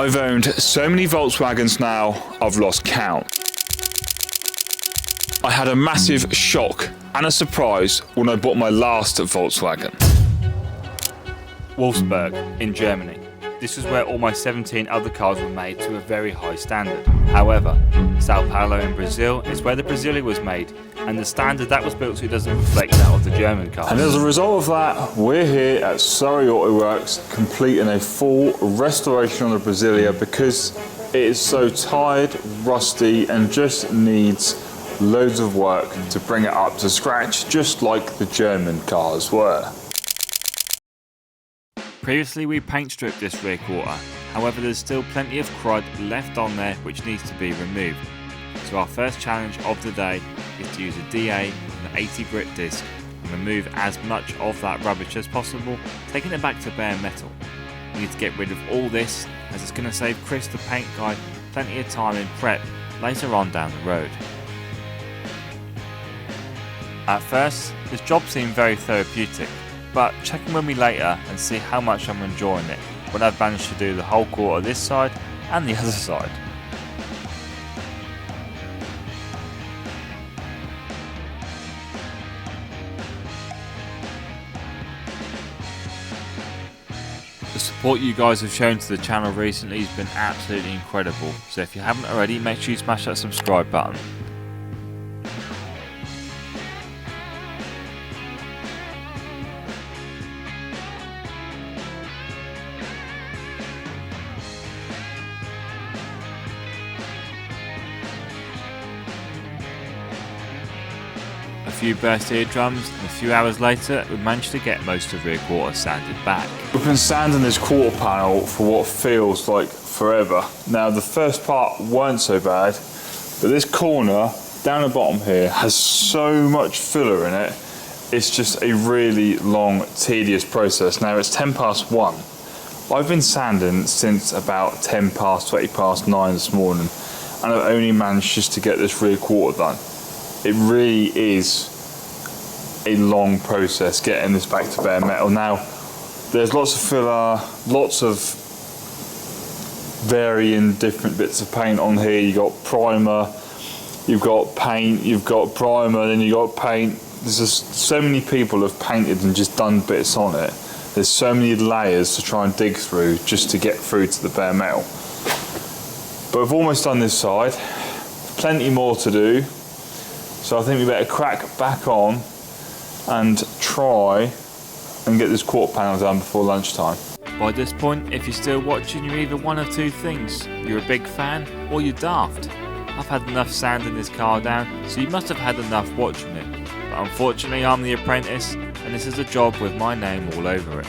I've owned so many Volkswagens now, I've lost count. I had a massive shock and a surprise when I bought my last Volkswagen. Wolfsburg in Germany. This is where all my 17 other cars were made to a very high standard. However, Sao Paulo in Brazil is where the Brasilia was made, and the standard that was built to doesn't reflect that of the German cars. And as a result of that, we're here at Surrey Auto Works completing a full restoration on the Brasilia because it is so tired, rusty, and just needs loads of work to bring it up to scratch, just like the German cars were. Previously we paint stripped this rear quarter, however there's still plenty of crud left on there which needs to be removed. So our first challenge of the day is to use a DA and an 80 grit disc and remove as much of that rubbish as possible, taking it back to bare metal. We need to get rid of all this as it's going to save Chris the paint guy plenty of time in prep later on down the road. At first, this job seemed very therapeutic, but check in with me later and see how much I'm enjoying it when I've managed to do the whole quarter this side and the other side. The support you guys have shown to the channel recently has been absolutely incredible, so if you haven't already, make sure you smash that subscribe button. A few burst eardrums, and a few hours later we managed to get most of rear quarter sanded back. We've been sanding this quarter panel for what feels like forever. Now the first part weren't so bad, but this corner down the bottom here has so much filler in it. It's just a really long, tedious process. Now it's 10 past 1. I've been sanding since about 10 past, 20 past 9 this morning, and I've only managed just to get this rear quarter done. It really is a long process getting this back to bare metal. Now, there's lots of filler, lots of varying different bits of paint on here. You've got primer, you've got paint, you've got primer, then you've got paint. There's just so many people have painted and just done bits on it. There's so many layers to try and dig through just to get through to the bare metal. But we've almost done this side. Plenty more to do. So I think we better crack back on and try and get this quarter panel done before lunchtime. By this point, if you're still watching, you're either one of two things. You're a big fan or you're daft. I've had enough sanding this car down, so you must have had enough watching it. But unfortunately I'm the apprentice and this is a job with my name all over it.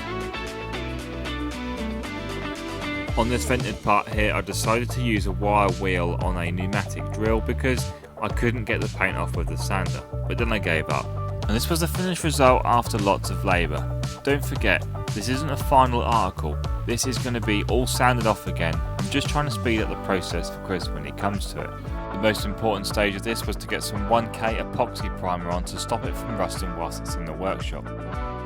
On this vented part here I decided to use a wire wheel on a pneumatic drill because I couldn't get the paint off with the sander, but then I gave up. And this was the finished result after lots of labour. Don't forget, this isn't a final article, this is going to be all sanded off again. I'm just trying to speed up the process for Chris when it comes to it. The most important stage of this was to get some 1K epoxy primer on to stop it from rusting whilst it's in the workshop.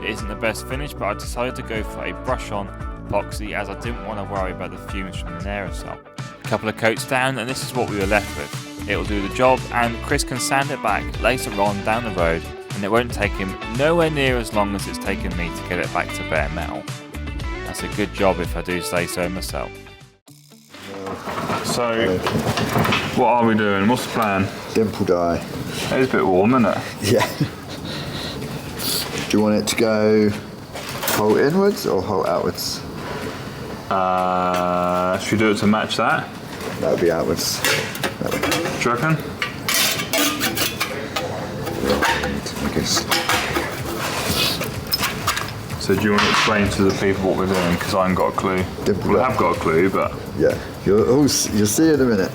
It isn't the best finish, but I decided to go for a brush on epoxy as I didn't want to worry about the fumes from an aerosol. A couple of coats down and this is what we were left with. It'll do the job and Chris can sand it back later on down the road, and it won't take him nowhere near as long as it's taken me to get it back to bare metal. That's a good job if I do say so myself. So, what are we doing? What's the plan? Dimple dye. It's a bit warm, isn't it? Yeah. Do you want it to go hole inwards or hole outwards? Should we do it to match that? That would be outwards. Do you reckon? So do you want to explain to the people what we're doing? Because I haven't got a clue. Well, I have got a clue, but... Yeah, you'll see in a minute.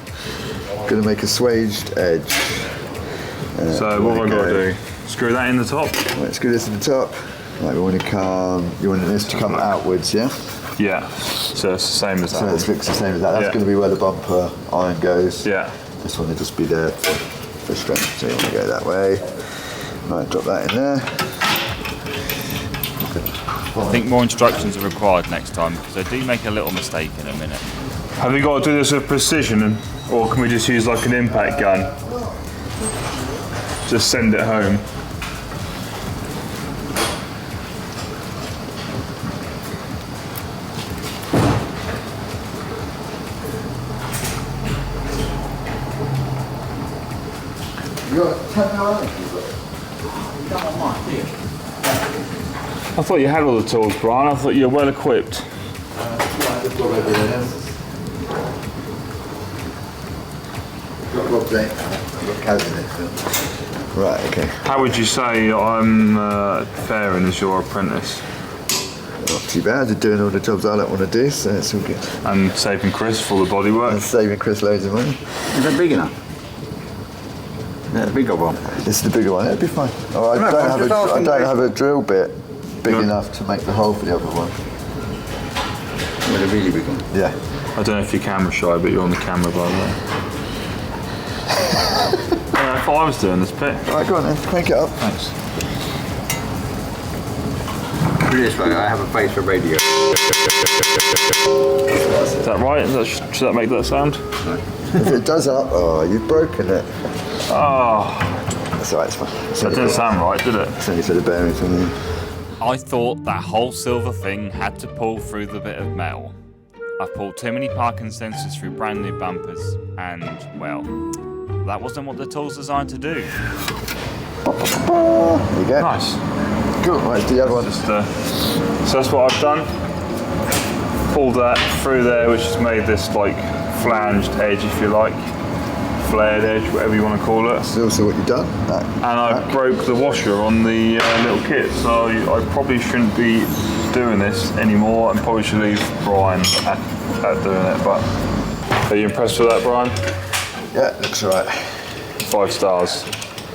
Going to make a swaged edge. So what have I got to do? Screw that in the top? Right, screw this in the top. Right, you want this to come outwards, yeah? Yeah, so it's the same as that. So it looks the same as that. That's going to be where the bumper iron goes. Yeah. This one will just be there for strength, so you want to go that way. Right, drop that in there. I think more instructions are required next time because I do make a little mistake in a minute. Have you got to do this with precision, or can we just use like an impact gun? Just send it home. You got 10 hours? I thought you had all the tools, Brian. I thought you were well equipped. Right, okay. How would you say I'm faring as your apprentice? Not too bad. You're doing all the jobs I don't want to do, so it's all good. And saving Chris for all the bodywork? And saving Chris loads of money. Is that big enough? Yeah, the bigger one. This is the bigger one. It'll be fine. Oh, I don't have a drill bit big enough to make the hole for the other one. Well, a really big one. Yeah. I don't know if you're camera shy, but you're on the camera, by the way. I thought I was doing this bit. Right, go on then. Crank it up. Thanks. Put it this way, I have a face for radio. Is that right? Should that make that sound? No. If it does up, oh, you've broken it. Oh, That's alright, it's fine. that didn't sound right, did it? It's only for the bearings on the... I thought that whole silver thing had to pull through the bit of metal. I've pulled too many parking sensors through brand new bumpers, and, well, that wasn't what the tool's designed to do. There you go. Nice. Cool, right, the other one. So that's what I've done. Pulled that through there, which has made this like flanged edge, if you like. Flared edge, whatever you want to call it. That's also what you've done. And I broke the washer on the little kit, so I probably shouldn't be doing this anymore and probably should leave Brian at doing it. But are you impressed with that, Brian? Yeah, looks alright. 5 stars.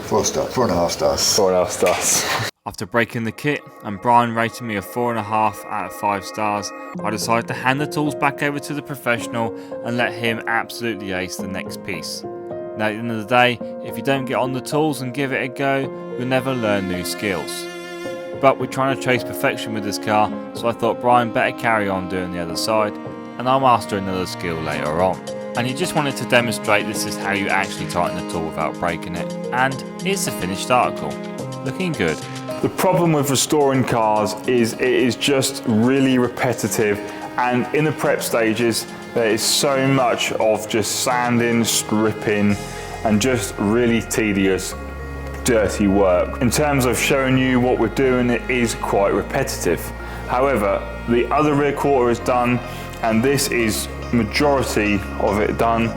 4 stars, 4.5 stars. 4.5 stars. After breaking the kit and Brian rating me a 4.5 out of 5 stars, I decided to hand the tools back over to the professional and let him absolutely ace the next piece. Now at the end of the day, if you don't get on the tools and give it a go, you'll never learn new skills. But we're trying to chase perfection with this car, so I thought Brian better carry on doing the other side, and I'll master another skill later on. And he just wanted to demonstrate this is how you actually tighten the tool without breaking it, and here's the finished article. Looking good. The problem with restoring cars is it is just really repetitive, and in the prep stages there is so much of just sanding, stripping and just really tedious, dirty work. In terms of showing you what we're doing, it is quite repetitive. However, the other rear quarter is done and this is majority of it done.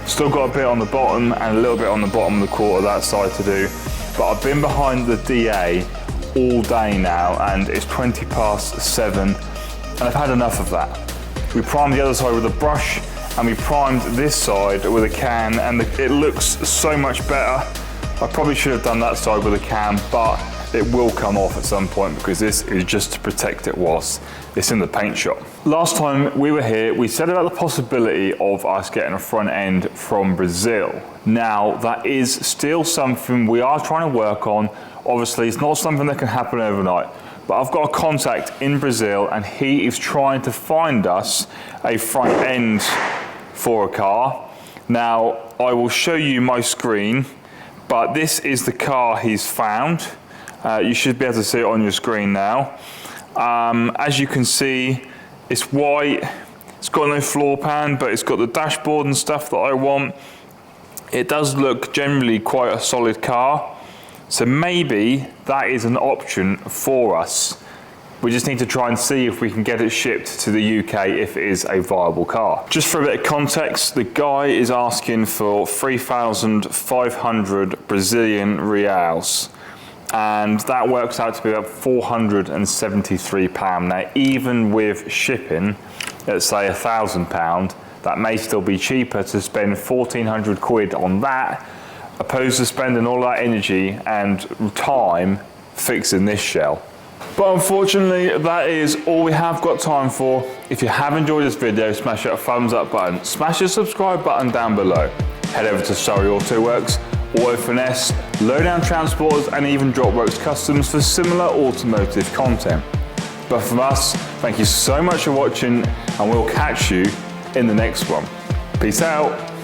Still got a bit on the bottom and a little bit on the bottom of the quarter that side to do, but I've been behind the DA all day now and it's 7:20 and I've had enough of that. We primed the other side with a brush and we primed this side with a can, and it looks so much better. I probably should have done that side with a can, but it will come off at some point because this is just to protect it whilst it's in the paint shop. Last time we were here, we said about the possibility of us getting a front end from Brazil. Now, that is still something we are trying to work on. Obviously, it's not something that can happen overnight, but I've got a contact in Brazil and he is trying to find us a front end for a car. Now, I will show you my screen, but this is the car he's found. You should be able to see it on your screen now. As you can see, it's white, it's got no floor pan, but it's got the dashboard and stuff that I want. It does look generally quite a solid car. So maybe that is an option for us. We just need to try and see if we can get it shipped to the UK if it is a viable car. Just for a bit of context, the guy is asking for 3,500 Brazilian reals. And that works out to be about £473. Now, even with shipping, let's say £1,000, that may still be cheaper to spend 1,400 quid on that, opposed to spending all that energy and time fixing this shell. But unfortunately, that is all we have got time for. If you have enjoyed this video, smash that thumbs up button, smash the subscribe button down below. Head over to Surrey Auto Works, Auto Finesse, Lowdown Transporters and even Dropworks Customs for similar automotive content. But from us, thank you so much for watching and we'll catch you in the next one. Peace out.